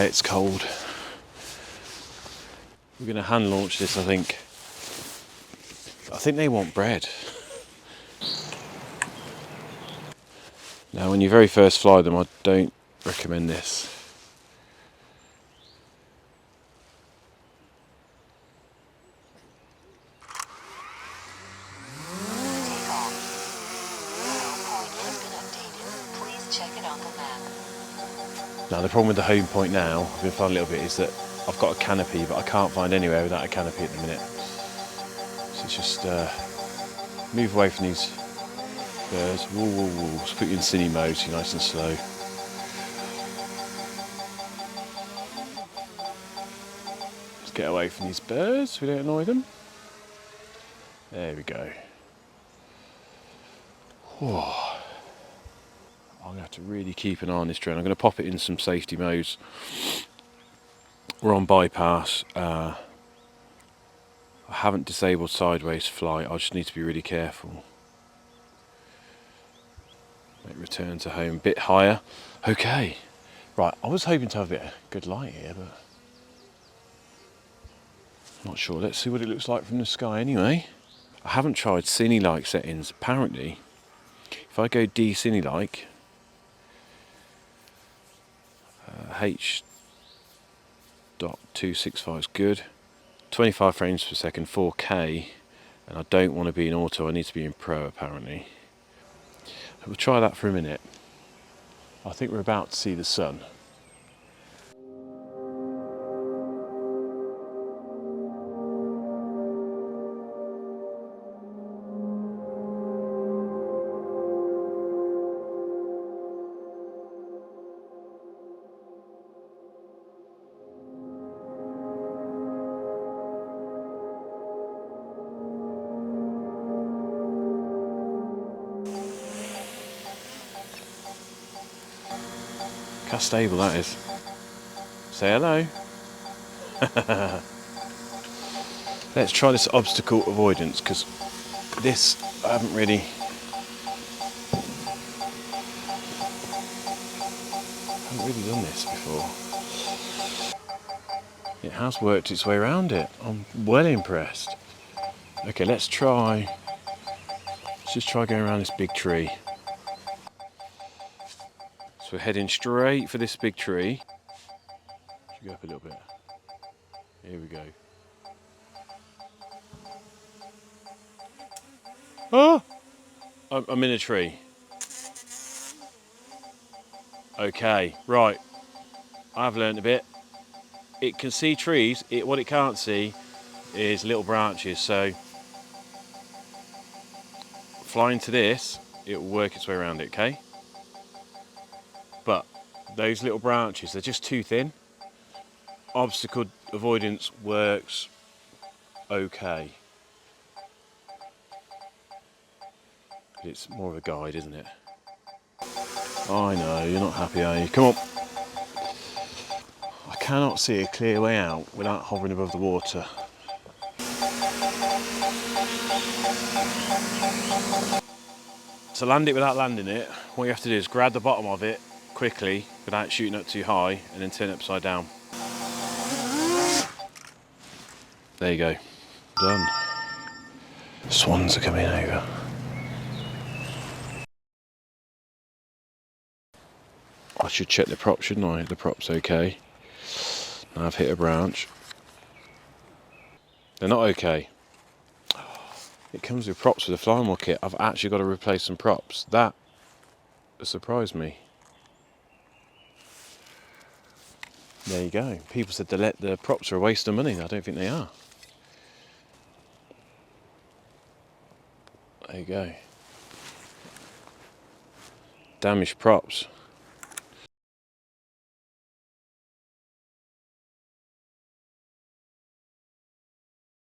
It's cold. We're going to hand launch this, I think. I think they want bread. Now, when you very first fly them, I don't recommend this. Now, the problem with the home point now, I've been flying a little bit, is that I've got a canopy, but I can't find anywhere without a canopy at the minute. So it's just move away from these birds. Whoa, whoa, whoa. Just put you in cine mode so you're nice and slow. Let's get away from these birds so we don't annoy them. There we go. Whoa. I'm going to have to really keep an eye on this drone. I'm going to pop it in some safety modes. We're on bypass. I haven't disabled sideways flight. I just need to be really careful. Make return to home a bit higher. Okay. Right, I was hoping to have a bit of good light here, but not sure. Let's see what it looks like from the sky anyway. I haven't tried cine-like settings. Apparently, if I go de-cine-like, H.265 is good. 25 frames per second, 4K, and I don't want to be in auto. I need to be in pro apparently. We'll try that for a minute. I think we're about to see the sun. Look how stable that is. Say hello. Let's try this obstacle avoidance, because this I haven't really done this before. It has worked its way around it. I'm well impressed. Okay, let's just try going around this big tree. So we're heading straight for this big tree. Should go up a little bit. Here we go. Oh! I'm in a tree. Okay, right. I've learned a bit. It can see trees. What it can't see is little branches. So flying to this, it will work its way around it, okay? But those little branches, they're just too thin. Obstacle avoidance works okay. It's more of a guide, isn't it? I know, you're not happy, are you? Come on. I cannot see a clear way out without hovering above the water. To land it without landing it, what you have to do is grab the bottom of it quickly without shooting up too high and then turn it upside down. There you go. Done. Swans are coming over. I should check the prop, shouldn't I? The prop's okay. Now I've hit a branch. They're not okay. It comes with props for the flying wheel kit. I've actually got to replace some props. That surprised me. There you go. People said the props are a waste of money. I don't think they are. There you go. Damaged props.